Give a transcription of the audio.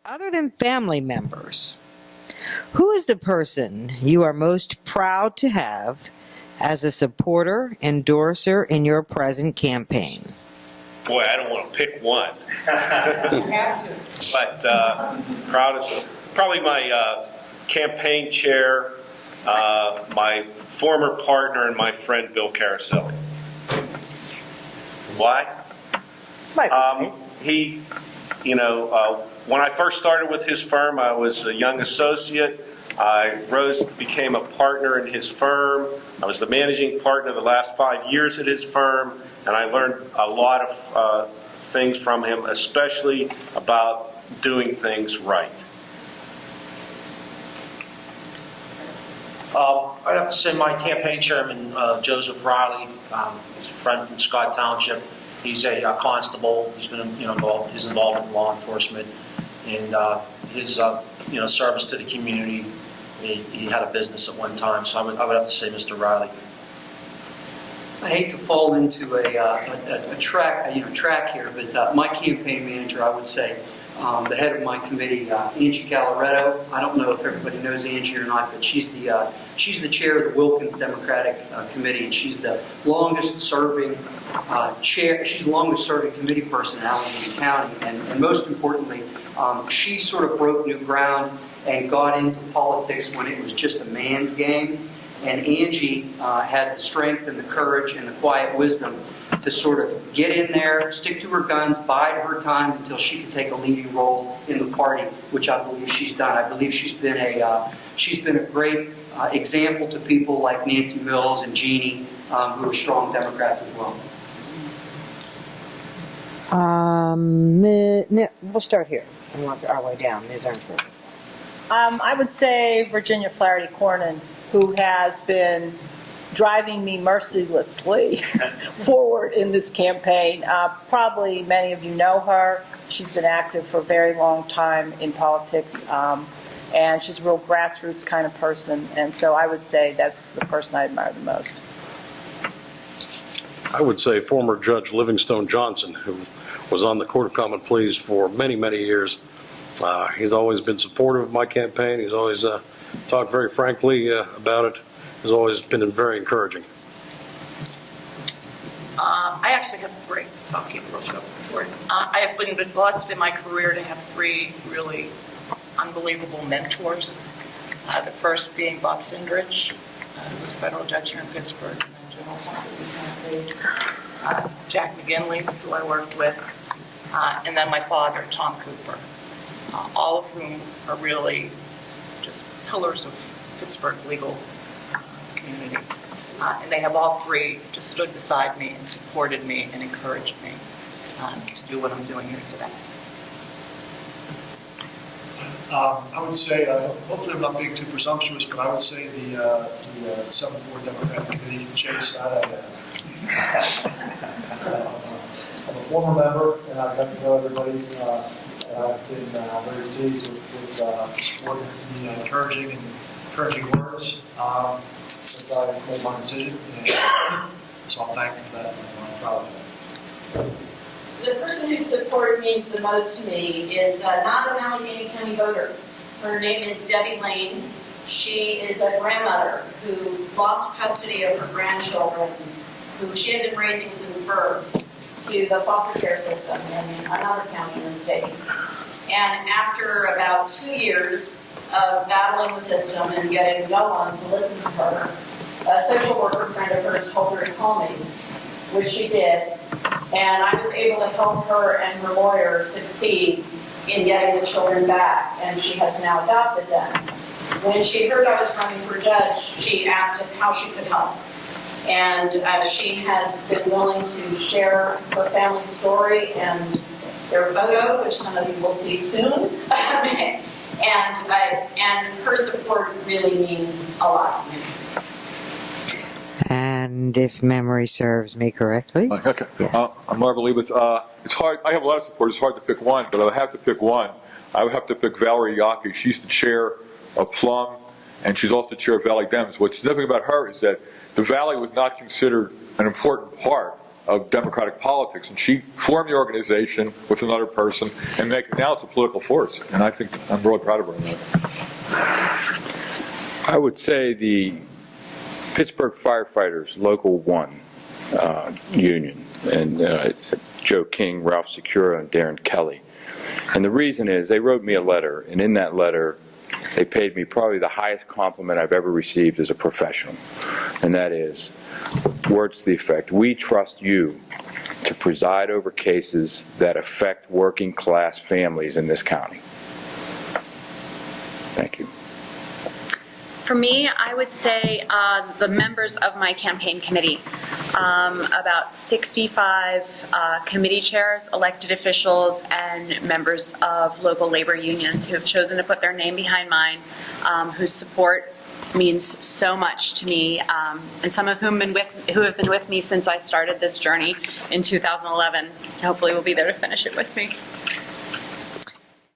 Other than family members, who is the person you are most proud to have as a supporter, endorser in your present campaign? Boy, I don't want to pick one. You have to. But proudest, probably my campaign chair, my former partner, and my friend Bill Caroselli. Why? He, when I first started with his firm, I was a young associate. I became a partner in his firm. I was the managing partner the last 5 years at his firm, and I learned a lot of things from him, especially about doing things right. I'd have to say my campaign chairman, Joseph Riley, he's a friend from Scott Township. He's a constable. He's been involved. He's involved in law enforcement, and his service to the community. He had a business at one time, so I would have to say Mr. Riley. I hate to fall into a track here, but my campaign manager, I would say, the head of my committee, Angie Galleretto. I don't know if everybody knows Angie or not, but she's the chair of the Wilkins Democratic Committee, and she's the longest-serving chair. She's the longest-serving committee person in Allegheny County, and most importantly, she sort of broke new ground and got into politics when it was just a man's game. And Angie had the strength and the courage and the quiet wisdom to sort of get in there, stick to her guns, bide her time until she could take a leading role in the party, which I believe she's done. I believe she's been a great example to people like Nancy Mills and Jeannie, who are strong Democrats as well. We'll start here and work our way down. Ms. Armstrong. I would say Virginia Flaherty Cornyn, who has been driving me mercilessly forward in this campaign. Probably many of you know her. She's been active for a very long time in politics, and she's a real grassroots kind of person. And so I would say that's the person I admire the most. I would say former Judge Livingstone Johnson, who was on the Court of Common Pleas for many, many years. He's always been supportive of my campaign. He's always talked very frankly about it. Has always been very encouraging. I actually have three, so I'll keep it real short. I have been blessed in my career to have three really unbelievable mentors. The first being Bob Sindrich, who was a federal judge here in Pittsburgh, and then general counsel, Jack McGinley, who I worked with, and then my father, Tom Cooper, all of whom are really just pillars of Pittsburgh legal community. And they have all three just stood beside me and supported me and encouraged me to do what I'm doing here today. I would say, hopefully I'm not being too presumptuous, but I would say the 7th Ward Democratic Committee, Chase. I'm a former member, and I've got to know everybody. And I've been very pleased with support and encouraging words. Since I made my decision, and so I'm thankful for that, and I'm proud of that. The person who supported me the most to me is not an Allegheny County voter. Her name is Debbie Lane. She is a grandmother who lost custody of her grandchildren, who she had been raising since birth, to the foster care system in another county in the state. And after about 2 years of battling the system and getting no one to listen to her, a social worker friend of hers told her to call me, which she did. And I was able to help her and her lawyer succeed in getting the children back, and she has now adopted them. When she heard I was running for judge, she asked if how she could help. And she has been willing to share her family's story and their photo, which some of you will see soon. And her support really means a lot to me. And if memory serves me correctly. Okay. Yes. I'm Marv Leibovitz. It's hard. I have a lot of support. It's hard to pick one, but I have to pick one. I would have to pick Valerie Yaki. She's the chair of Plum, and she's also chair of Valley Dems. What's significant about her is that the Valley was not considered an important part of democratic politics, and she formed the organization with another person, and now it's a political force, and I think I'm really proud of her on that. I would say the Pittsburgh Firefighters Local 1 Union, and Joe King, Ralph Secura, and Darren Kelly. And the reason is they wrote me a letter, and in that letter they paid me probably the highest compliment I've ever received as a professional. And that is, words to the effect, we trust you to preside over cases that affect working class families in this county. Thank you. For me, I would say the members of my campaign committee, about 65 committee chairs, elected officials, and members of local labor unions who have chosen to put their name behind mine, whose support means so much to me, and some of whom who have been with me since I started this journey in 2011. Hopefully will be there to finish it with me.